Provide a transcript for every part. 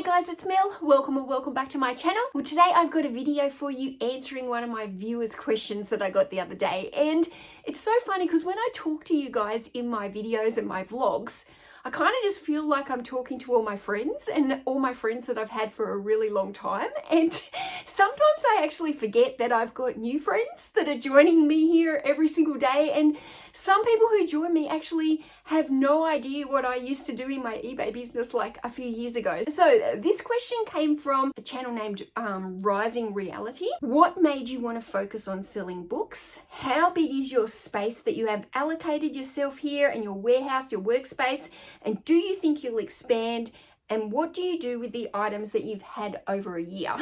Hey guys, it's Mel. Welcome or welcome back to my channel. Well, today I've got a video for you answering one of my viewers' questions that I got the other day. And it's so funny because when I talk to you guys in my videos and my vlogs, I kind of just feel like I'm talking to all my friends and all my friends that I've had for a really long time. And sometimes I actually forget that I've got new friends that are joining me here every single day. And some people who join me actually have no idea what I used to do in my eBay business like a few years ago. So this question came from a channel named Rising Reality. What made you want to focus on selling books? How big is your space that you have allocated yourself here and your warehouse, your workspace? And do you think you'll expand? And what do you do with the items that you've had over a year?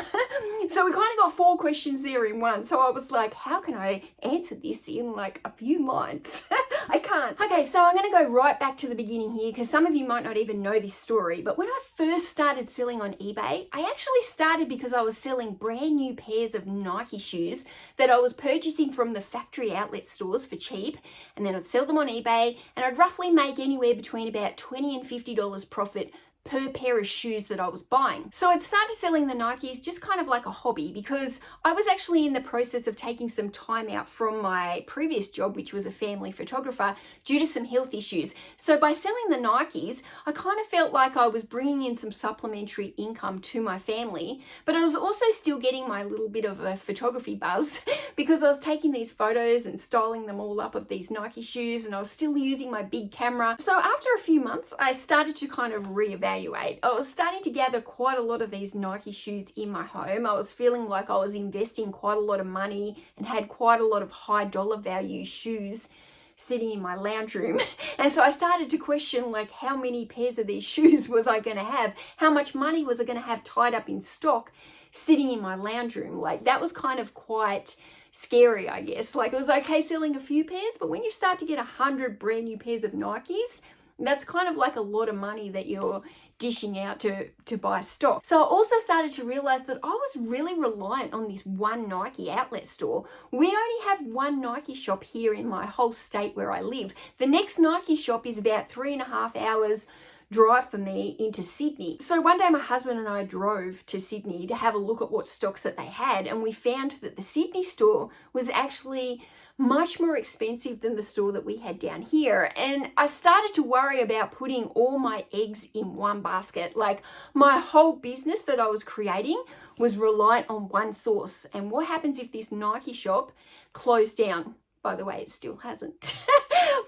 So we kind of got 4 questions there in one. So I was like, how can I answer this in like a few lines? I can't. Okay, so I'm going to go right back to the beginning here because some of you might not even know this story. But when I first started selling on eBay, I actually started because I was selling brand new pairs of Nike shoes that I was purchasing from the factory outlet stores for cheap. And then I'd sell them on eBay and I'd roughly make anywhere between about $20 and $50 profit per pair of shoes that I was buying. So I'd started selling the Nikes just kind of like a hobby because I was actually in the process of taking some time out from my previous job, which was a family photographer, due to some health issues. So by selling the Nikes, I kind of felt like I was bringing in some supplementary income to my family, but I was also still getting my little bit of a photography buzz because I was taking these photos and styling them all up of these Nike shoes, and I was still using my big camera. So after a few months, I started to kind of reevaluate. I was starting to gather quite a lot of these Nike shoes in my home. I was feeling like I was investing quite a lot of money and had quite a lot of high dollar value shoes sitting in my lounge room. And so I started to question like how many pairs of these shoes was I going to have? How much money was I going to have tied up in stock sitting in my lounge room? Like that was kind of quite scary, I guess. Like it was okay selling a few pairs, but when you start to get 100 brand new pairs of Nikes, that's kind of like a lot of money that you're dishing out to buy stock. So I also started to realize that I was really reliant on this one Nike outlet store. We only have one Nike shop here in my whole state where I live. The next Nike shop is about 3.5 hours drive for me into Sydney. So one day my husband and I drove to Sydney to have a look at what stocks that they had, and we found that the Sydney store was actually much more expensive than the store that we had down here. And I started to worry about putting all my eggs in one basket. Like my whole business that I was creating was reliant on one source. And what happens if this Nike shop closed down? By the way, it still hasn't.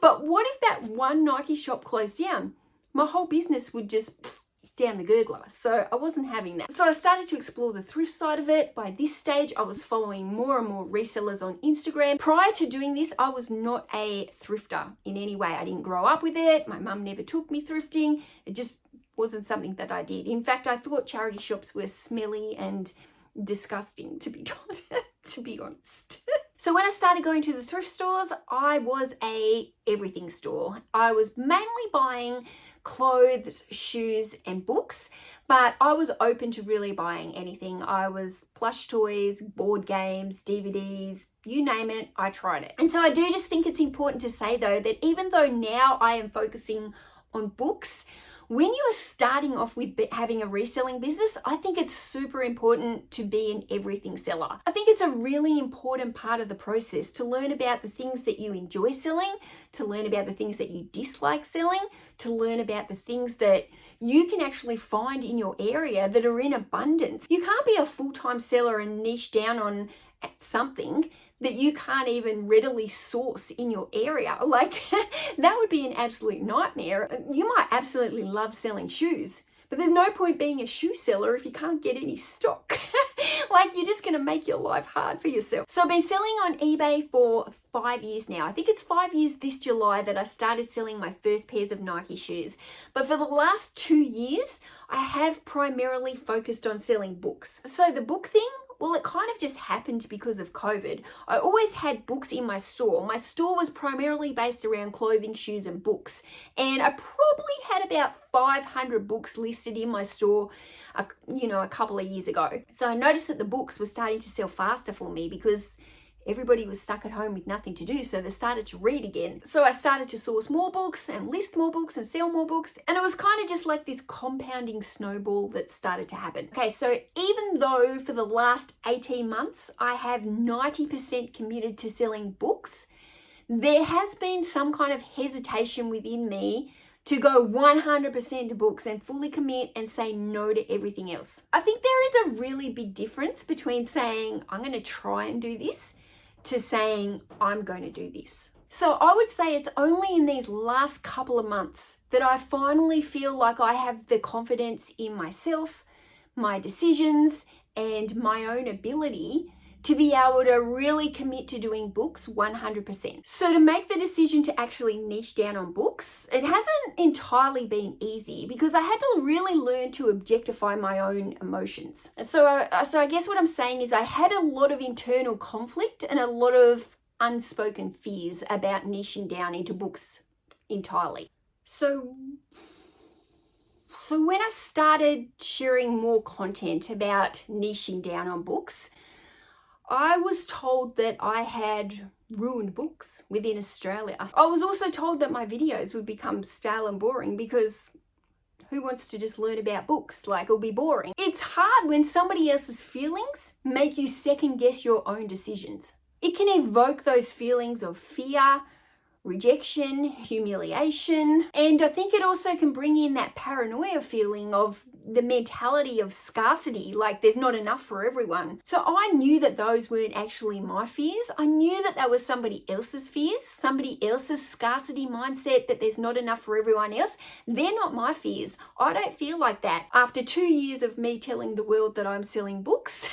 But what if that one Nike shop closed down? My whole business would just down the gurgler. So I wasn't having that. So I started to explore the thrift side of it. By this stage, I was following more and more resellers on Instagram. Prior to doing this, I was not a thrifter in any way. I didn't grow up with it. My mum never took me thrifting. It just wasn't something that I did. In fact, I thought charity shops were smelly and disgusting, to be honest. So when I started going to the thrift stores, I was a everything store. I was mainly buying clothes, shoes, and books, but I was open to really buying anything. I was plush toys, board games, DVDs, you name it, I tried it. And so I do just think it's important to say though that even though now I am focusing on books, when you are starting off with having a reselling business, I think it's super important to be an everything seller. I think it's a really important part of the process to learn about the things that you enjoy selling, to learn about the things that you dislike selling, to learn about the things that you can actually find in your area that are in abundance. You can't be a full-time seller and niche down on something that you can't even readily source in your area. Like that would be an absolute nightmare. You might absolutely love selling shoes, but there's no point being a shoe seller if you can't get any stock. Like you're just going to make your life hard for yourself. So I've been selling on eBay for 5 years now. I think it's 5 years this July that I started selling my first pairs of Nike shoes. But for the last 2 years, I have primarily focused on selling books. So the book thing, well, it kind of just happened because of COVID. I always had books in my store. My store was primarily based around clothing, shoes, and books. And I probably had about 500 books listed in my store, a couple of years ago. So I noticed that the books were starting to sell faster for me because everybody was stuck at home with nothing to do, so they started to read again. So I started to source more books and list more books and sell more books, and it was kind of just like this compounding snowball that started to happen. Okay, so even though for the last 18 months I have 90% committed to selling books, there has been some kind of hesitation within me to go 100% to books and fully commit and say no to everything else. I think there is a really big difference between saying, I'm going to try and do this, to saying, I'm going to do this. So I would say it's only in these last couple of months that I finally feel like I have the confidence in myself, my decisions, and my own ability to be able to really commit to doing books 100%. So to make the decision to actually niche down on books, it hasn't entirely been easy because I had to really learn to objectify my own emotions. So I guess what I'm saying is I had a lot of internal conflict and a lot of unspoken fears about niching down into books entirely. So when I started sharing more content about niching down on books, I was told that I had ruined books within Australia. I was also told that my videos would become stale and boring because who wants to just learn about books? Like, it'll be boring. It's hard when somebody else's feelings make you second guess your own decisions. It can evoke those feelings of fear, rejection, humiliation, and I think it also can bring in that paranoia feeling of the mentality of scarcity, like there's not enough for everyone. So I knew that those weren't actually my fears. I knew that was somebody else's fears, somebody else's scarcity mindset, that there's not enough for everyone else. They're not my fears. I don't feel like that. After 2 years of me telling the world that I'm selling books,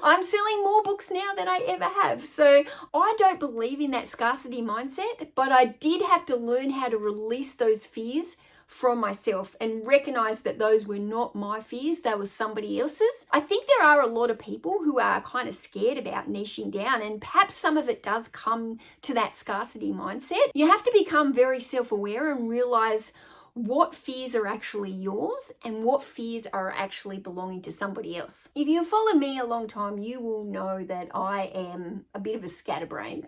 I'm selling more books now than I ever have. So I don't believe in that scarcity mindset, but I did have to learn how to release those fears from myself and recognize that those were not my fears, they were somebody else's. I think there are a lot of people who are kind of scared about niching down, and perhaps some of it does come to that scarcity mindset. You have to become very self-aware and realize what fears are actually yours and what fears are actually belonging to somebody else. If you follow me a long time, you will know that I am a bit of a scatterbrain.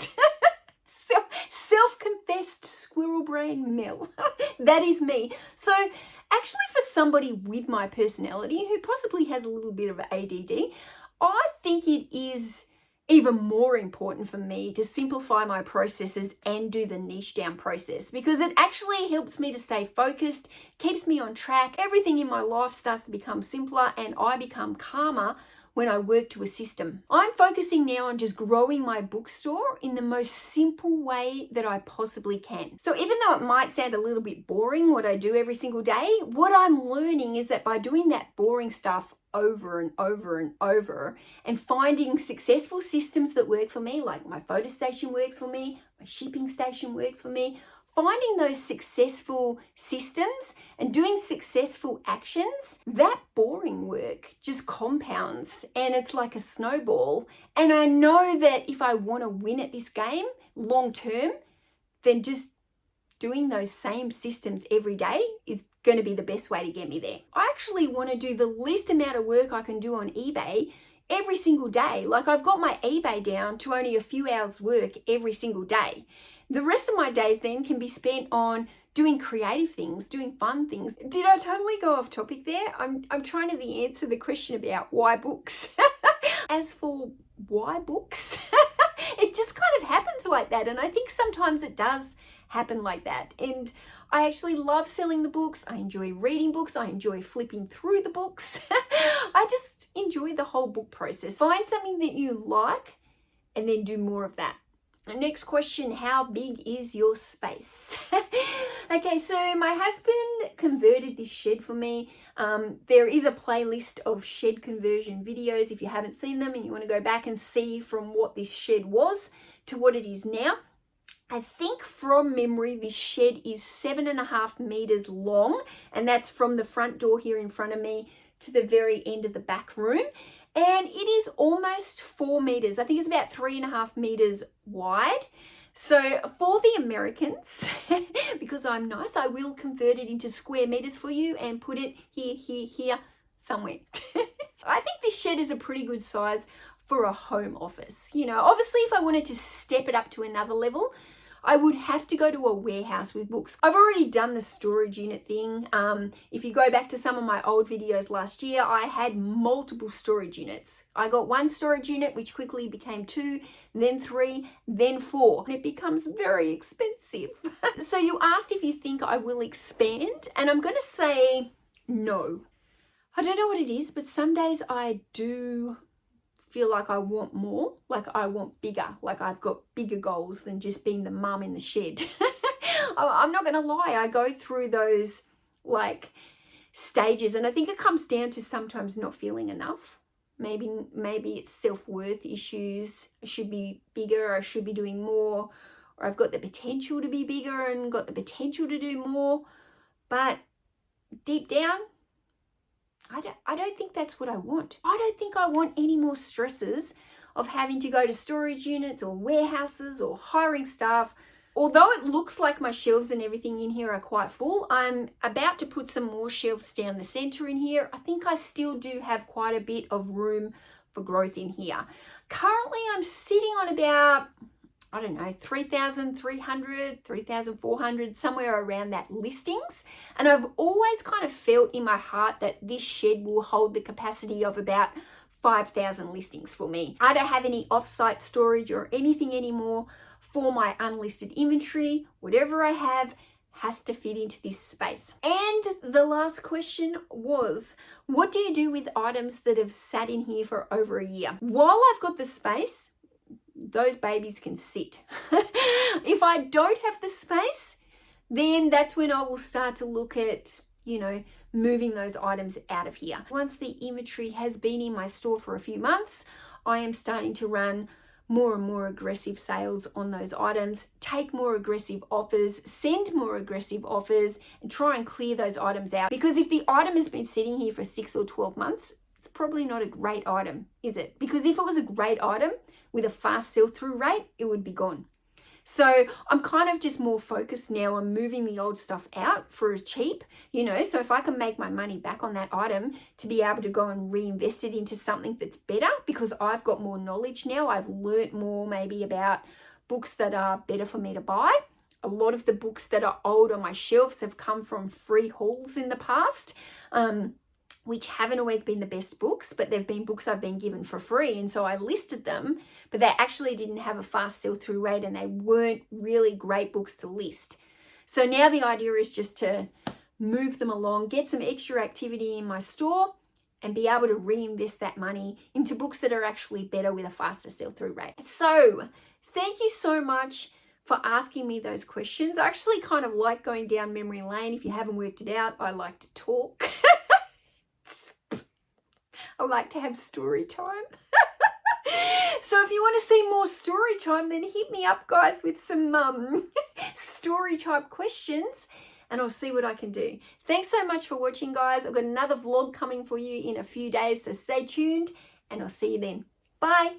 Self-confessed squirrel brain Mel. That is me. So actually, for somebody with my personality who possibly has a little bit of ADD, I think it is even more important for me to simplify my processes and do the niche down process, because it actually helps me to stay focused, keeps me on track. Everything in my life starts to become simpler and I become calmer when I work to a system. I'm focusing now on just growing my bookstore in the most simple way that I possibly can. So even though it might sound a little bit boring what I do every single day, what I'm learning is that by doing that boring stuff over and over and over and finding successful systems that work for me, like my photo station works for me, my shipping station works for me, finding those successful systems and doing successful actions, that boring work just compounds and it's like a snowball. And I know that if I want to win at this game long term, then just doing those same systems every day is going to be the best way to get me there. I actually want to do the least amount of work I can do on eBay every single day. Like, I've got my eBay down to only a few hours work every single day. The rest of my days then can be spent on doing creative things, doing fun things. Did I totally go off topic there? I'm trying to answer the question about why books. As for why books, it just kind of happens like that. And I think sometimes it does happen like that. And I actually love selling the books. I enjoy reading books. I enjoy flipping through the books. I just enjoy the whole book process. Find something that you like and then do more of that. Next question, how big is your space? Okay, so my husband converted this shed for me. There is a playlist of shed conversion videos if you haven't seen them and you want to go back and see from what this shed was to what it is now. I think from memory, this shed is 7.5 meters long, and that's from the front door here in front of me to the very end of the back room. And it is almost 4 meters. I think it's about 3.5 meters wide. So for the Americans, because I'm nice, I will convert it into square meters for you and put it here, somewhere. I think this shed is a pretty good size for a home office. You know, obviously if I wanted to step it up to another level, I would have to go to a warehouse with books. I've already done the storage unit thing. If you go back to some of my old videos last year, I had multiple storage units. I got one storage unit, which quickly became 2, then 3, then 4. And it becomes very expensive. So you asked if you think I will expand, and I'm going to say no. I don't know what it is, but some days I do feel like I want more, like I want bigger, like I've got bigger goals than just being the mum in the shed. I'm not going to lie, I go through those like stages, and I think it comes down to sometimes not feeling enough. Maybe it's self-worth issues. I should be bigger, I should be doing more, or I've got the potential to be bigger and got the potential to do more, but deep down, I don't think that's what I want. I don't think I want any more stresses of having to go to storage units or warehouses or hiring staff. Although it looks like my shelves and everything in here are quite full, I'm about to put some more shelves down the center in here. I think I still do have quite a bit of room for growth in here. Currently, I'm sitting on about, I don't know, 3,300, 3,400, somewhere around that listings. And I've always kind of felt in my heart that this shed will hold the capacity of about 5,000 listings for me. I don't have any offsite storage or anything anymore for my unlisted inventory. Whatever I have has to fit into this space. And the last question was, what do you do with items that have sat in here for over a year? While I've got the space, those babies can sit. If I don't have the space, then that's when I will start to look at, you know, moving those items out of here. Once the inventory has been in my store for a few months, I am starting to run more and more aggressive sales on those items, take more aggressive offers, send more aggressive offers, and try and clear those items out. Because if the item has been sitting here for 6 or 12 months, it's probably not a great item, is it? Because if it was a great item with a fast sell-through rate, it would be gone. So I'm kind of just more focused now on moving the old stuff out for cheap, you know, so if I can make my money back on that item to be able to go and reinvest it into something that's better, because I've got more knowledge now. I've learnt more maybe about books that are better for me to buy. A lot of the books that are old on my shelves have come from free hauls in the past, which haven't always been the best books, but they've been books I've been given for free. And so I listed them, but they actually didn't have a fast sell-through rate and they weren't really great books to list. So now the idea is just to move them along, get some extra activity in my store, and be able to reinvest that money into books that are actually better with a faster sell-through rate. So thank you so much for asking me those questions. I actually kind of like going down memory lane. If you haven't worked it out, I like to talk. I like to have story time. So if you want to see more story time, then hit me up, guys, with some story type questions, and I'll see what I can do. Thanks so much for watching, guys. I've got another vlog coming for you in a few days, so stay tuned, and I'll see you then. Bye.